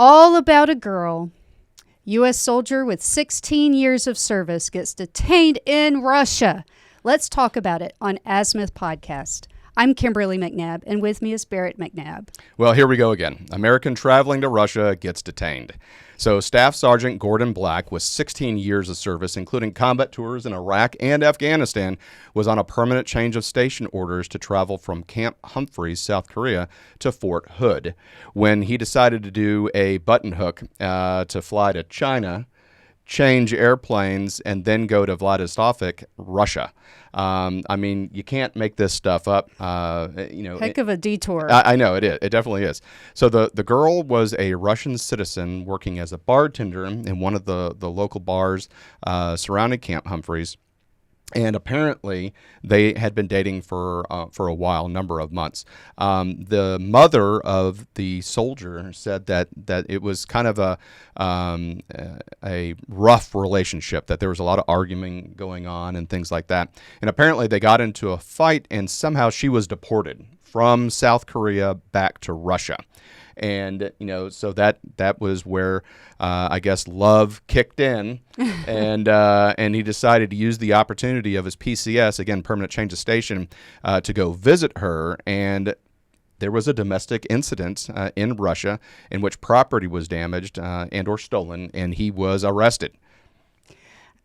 all about a girl. U.S. soldier with 16 years of service gets detained in Russia. Let's talk about it on Azimuth Podcast. I'm Kimberly McNabb, and with me is Barrett McNabb. Well, here we go again. American traveling to Russia gets detained. So Staff Sergeant Gordon Black, with 16 years of service, including combat tours in Iraq and Afghanistan, was on a permanent change of station orders to travel from Camp Humphreys, South Korea, to Fort Hood. When he decided to do a button hook to fly to China, change airplanes, and then go to Vladivostok, Russia. I mean, you can't make this stuff up. Heck of a detour. I know it is. It definitely is. So the girl was a Russian citizen working as a bartender in one of the local bars surrounding Camp Humphreys. And apparently, they had been dating for a while, number of months. The mother of the soldier said that it was kind of a rough relationship, that there was a lot of arguing going on and things like that. And apparently, they got into a fight, and somehow she was deported from South Korea back to Russia. And, so that was where, I guess, love kicked in, and he decided to use the opportunity of his PCS, again, permanent change of station, to go visit her. And there was a domestic incident in Russia in which property was damaged and or stolen, and he was arrested.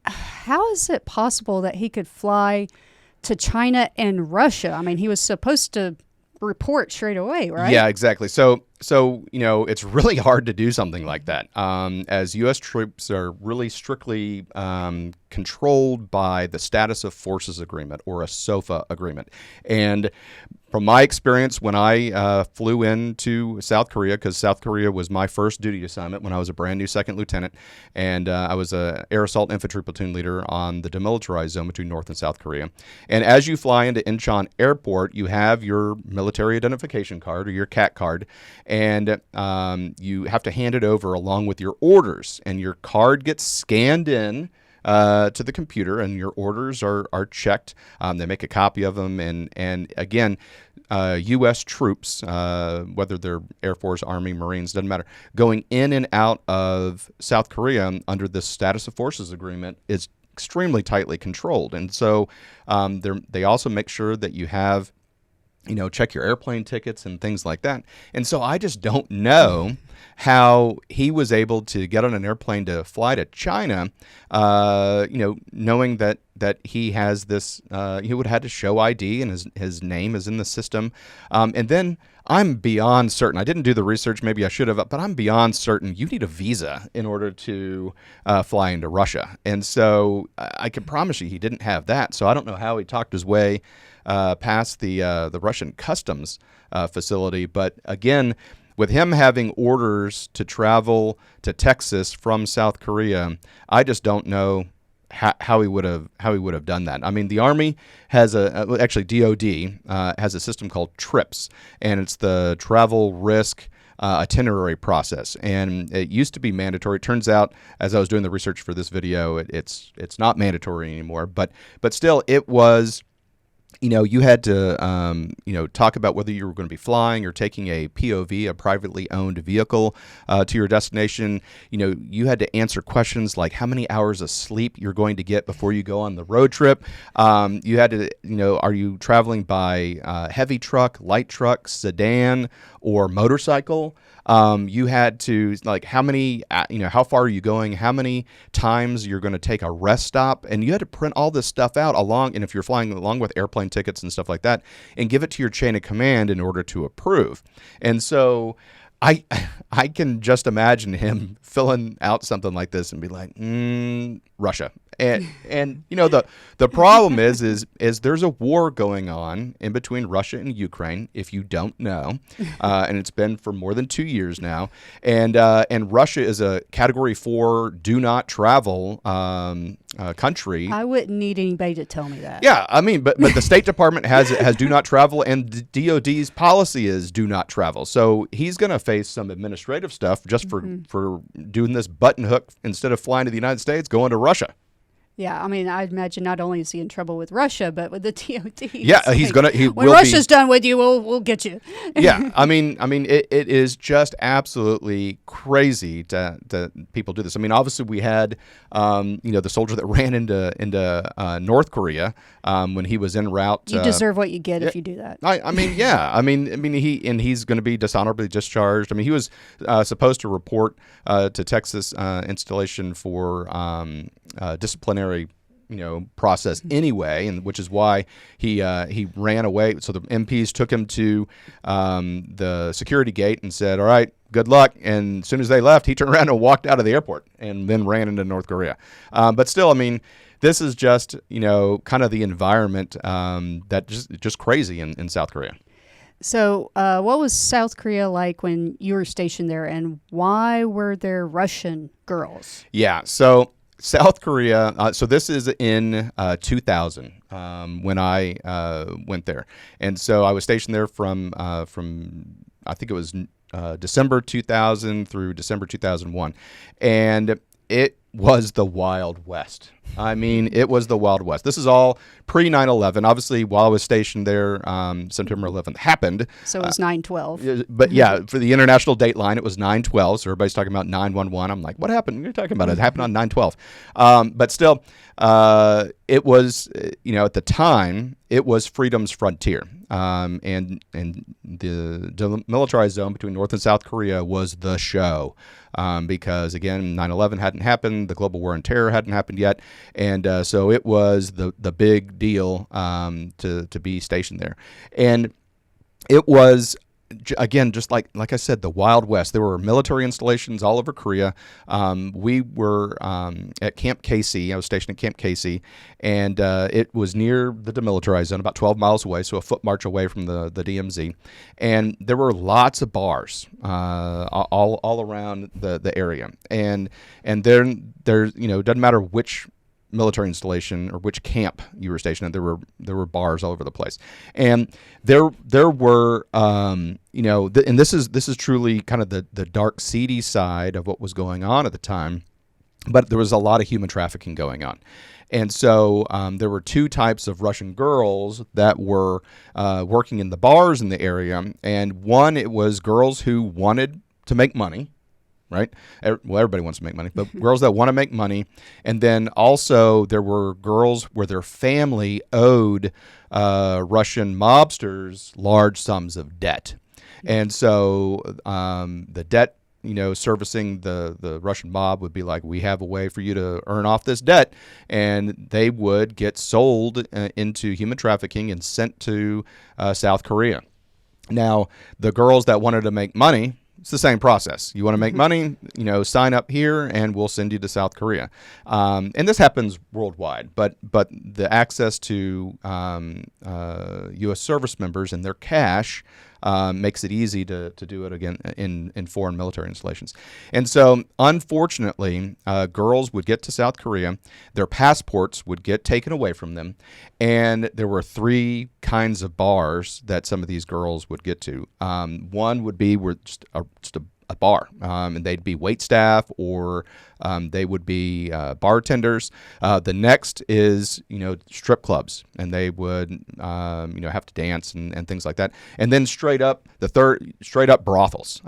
How is it possible that he could fly to China and Russia? I mean, he was supposed to report straight away, right? Yeah, exactly. So it's really hard to do something like that, as U.S. troops are really strictly controlled by the Status of Forces Agreement, or a SOFA agreement. And from my experience, when I flew into South Korea, because South Korea was my first duty assignment when I was a brand new second lieutenant, and I was an air assault infantry platoon leader on the demilitarized zone between North and South Korea. And as you fly into Incheon Airport, you have your military identification card, or your CAT card, and you have to hand it over along with your orders, and your card gets scanned in to the computer, and your orders are checked. They make a copy of them, and again, U.S. troops, whether they're Air Force, Army, Marines, doesn't matter, going in and out of South Korea under the Status of Forces Agreement is extremely tightly controlled. And so they also make sure that you have, check your airplane tickets and things like that. And so I just don't know how he was able to get on an airplane to fly to China, knowing that he has this, he would have had to show ID, and his name is in the system. And then I'm beyond certain, I didn't do the research, maybe I should have, but I'm beyond certain you need a visa in order to fly into Russia. And so I can promise you he didn't have that. So I don't know how he talked his way past the Russian customs facility. But again, with him having orders to travel to Texas from South Korea, I just don't know how he would have done that. I mean, the Army has DOD has a system called TRIPS, and it's the Travel Risk Itinerary Process, and it used to be mandatory. It turns out, as I was doing the research for this video, it's not mandatory anymore. But still, it was. You had to, talk about whether you were going to be flying or taking a POV, a privately owned vehicle, to your destination. You had to answer questions like how many hours of sleep you're going to get before you go on the road trip. You had to, are you traveling by heavy truck, light truck, sedan, or motorcycle? You had to, how many, how far are you going? How many times you're going to take a rest stop? And you had to print all this stuff out and if you're flying along with airplane tickets and stuff like that, and give it to your chain of command in order to approve. And so I can just imagine him filling out something like this and be like, Russia. And the problem is there's a war going on in between Russia and Ukraine, if you don't know, and it's been for more than 2 years now. And Russia is a Category 4 do not travel country. I wouldn't need anybody to tell me that. Yeah, I mean, but the State Department has do not travel, and DOD's policy is do not travel. So he's going to face some administrative stuff just for doing this button hook instead of flying to the United States, going to Russia. Yeah, I mean, I'd imagine not only is he in trouble with Russia, but with the DOD. Yeah, he's gonna. He when will Russia's done with you, we'll get you. Yeah, I mean, it is just absolutely crazy to people do this. I mean, obviously we had, the soldier that ran into North Korea when he was en route. You deserve what you get if you do that. I mean, yeah. I mean, he's going to be dishonorably discharged. I mean, he was supposed to report to Texas installation for disciplinary process anyway, and which is why he ran away. So the MPs took him to the security gate and said, "All right, good luck." And as soon as they left, he turned around and walked out of the airport and then ran into North Korea. But still, I mean, this is just kind of the environment that just crazy in South Korea. So, what was South Korea like when you were stationed there, and why were there Russian girls? Yeah, so South Korea. So this is in 2000 when I went there, and so I was stationed there from I think it was December 2000 through December 2001, and it was the Wild West. I mean, it was the Wild West. This is all pre 9/11. Obviously, while I was stationed there, September 11th happened. So it was 9/12. But yeah, for the international date line, it was 9/12. So everybody's talking about 9/11. I'm like, what happened? You're talking about it happened on 9/12. But still, it was, at the time, it was freedom's frontier. And the demilitarized zone between North and South Korea was the show. Because, again, 9/11 hadn't happened. The global war on terror hadn't happened yet. And so it was the big deal to be stationed there. And it was, again, just like I said, the Wild West. There were military installations all over Korea. We were at Camp Casey. I was stationed at Camp Casey, and it was near the demilitarized zone, about 12 miles away, so a foot march away from the DMZ. And there were lots of bars all around the area. And then there's, it doesn't matter which military installation or which camp you were stationed at, there were bars all over the place, and there were and this is truly kind of the dark, seedy side of what was going on at the time, but there was a lot of human trafficking going on. And so there were two types of Russian girls that were working in the bars in the area, and one, it was girls who wanted to make money. Right? Well, everybody wants to make money, but girls that want to make money. And then also there were girls where their family owed Russian mobsters large sums of debt. And so the debt, servicing the Russian mob would be like, we have a way for you to earn off this debt. And they would get sold into human trafficking and sent to South Korea. Now, the girls that wanted to make money, it's the same process. You want to make money, sign up here, and we'll send you to South Korea. And this happens worldwide, but the access to U.S. service members and their cash makes it easy to do it again in foreign military installations. And so, unfortunately, girls would get to South Korea, their passports would get taken away from them, and there were three kinds of bars that some of these girls would get to. One would be just a bar, and they'd be wait staff, or they would be bartenders. The next is strip clubs, and they would have to dance and things like that. And then straight up brothels,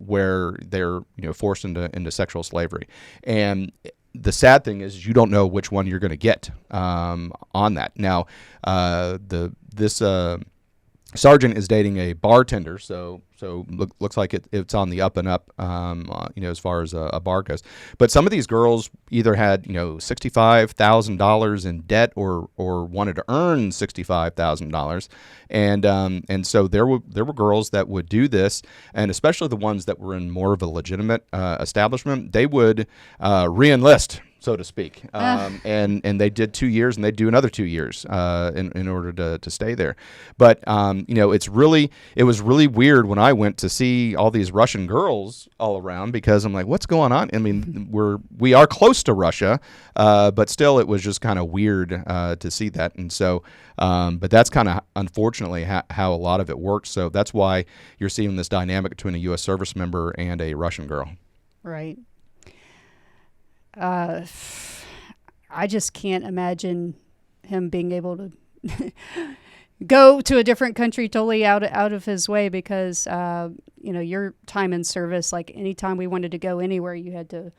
where they're forced into sexual slavery. And the sad thing is you don't know which one you're going to get on that. Now, this sergeant is dating a bartender, so looks like it's on the up and up, as far as a bar goes. But some of these girls either had $65,000 in debt or wanted to earn $65,000, and so there were girls that would do this, and especially the ones that were in more of a legitimate establishment, they would re-enlist, so to speak, and they did 2 years, and they'd do another 2 years in order to stay there. But it was really weird when I went to see all these Russian girls all around, because I'm like, what's going on? I mean, we are close to Russia, but still, it was just kind of weird to see that. And so, but that's kind of unfortunately how a lot of it works. So that's why you're seeing this dynamic between a U.S. service member and a Russian girl. Right. I just can't imagine him being able to go to a different country totally out of his way because, your time in service, like anytime we wanted to go anywhere, you had to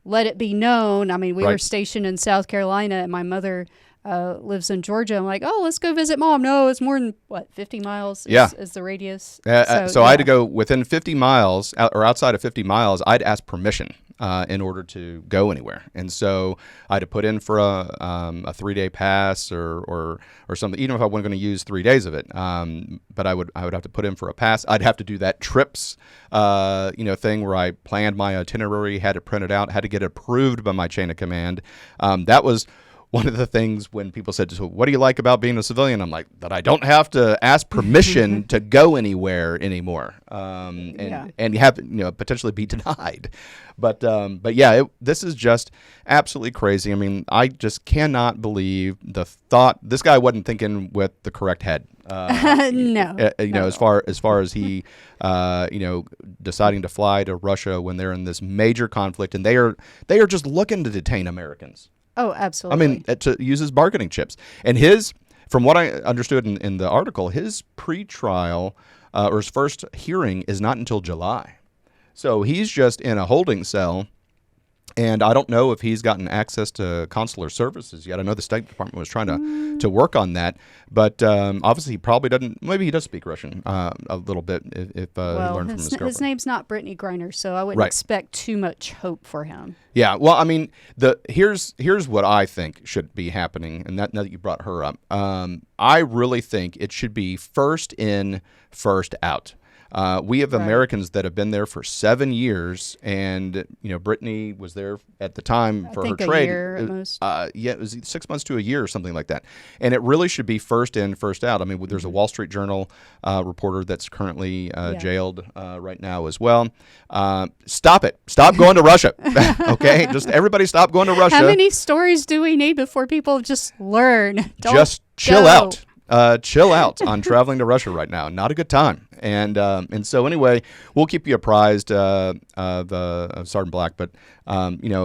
let it be known. I mean, we were stationed in South Carolina and my mother lives in Georgia. I'm like, let's go visit mom. No, it's more than 50 miles is the radius. So I had to go within 50 miles or outside of 50 miles. I'd ask permission in order to go anywhere. And so I had to put in for a 3-day pass or something, even if I wasn't going to use 3 days of it. But I would have to put in for a pass. I'd have to do that trips, thing where I planned my itinerary, had it printed out, had to get it approved by my chain of command. That was one of the things when people said, so what do you like about being a civilian? I'm like, that I don't have to ask permission to go anywhere anymore. And you have potentially be denied. But yeah, this is just absolutely crazy. I mean, I just cannot believe the thought. This guy wasn't thinking with the correct head. No. As far as he, deciding to fly to Russia when they're in this major conflict and they are just looking to detain Americans. Oh, absolutely. I mean, to use his bargaining chips. And from what I understood in the article, his pre-trial or his first hearing is not until July. So he's just in a holding cell. And I don't know if he's gotten access to consular services yet. I know the State Department was trying to work on that. But obviously he probably doesn't. Maybe he does speak Russian a little bit if he learned from his girlfriend. His name's not Brittany Griner, so I wouldn't expect too much hope for him. Yeah, well, I mean, here's what I think should be happening, and now that you brought her up, I really think it should be first in, first out. We have Americans that have been there for 7 years, and Brittany was there at the time for her trade. A year at most. It was 6 months to a year or something like that. And it really should be first in, first out. I mean, there's a Wall Street Journal reporter that's currently jailed right now as well. Stop it! Stop going to Russia. Okay, just everybody stop going to Russia. How many stories do we need before people just learn? Just chill out. Chill out on traveling to Russia right now. Not a good time. And so anyway, we'll keep you apprised of Sergeant Black. But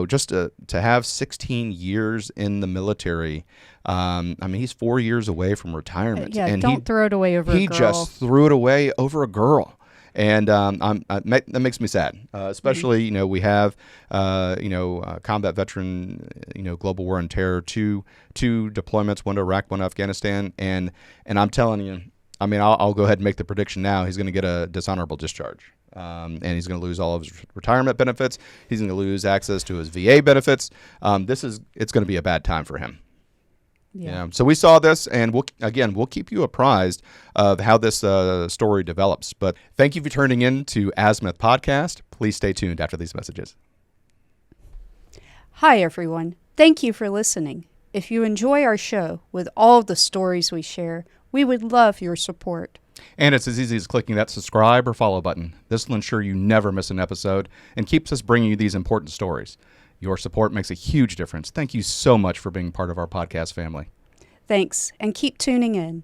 just to have 16 years in the military, I mean, he's 4 years away from retirement. And don't throw it away over a girl. He just threw it away over a girl. And that makes me sad, especially, we have, combat veteran, global war and terror, two deployments, one to Iraq, one to Afghanistan. And I'm telling you, I mean, I'll go ahead and make the prediction now. He's going to get a dishonorable discharge. And he's going to lose all of his retirement benefits. He's going to lose access to his VA benefits. It's going to be a bad time for him. Yeah. So we saw this, and we'll keep you apprised of how this story develops. But thank you for turning in to Azimuth Podcast. Please stay tuned after these messages. Hi, everyone. Thank you for listening. If you enjoy our show with all the stories we share, we would love your support. And it's as easy as clicking that subscribe or follow button. This will ensure you never miss an episode and keeps us bringing you these important stories. Your support makes a huge difference. Thank you so much for being part of our podcast family. Thanks, and keep tuning in.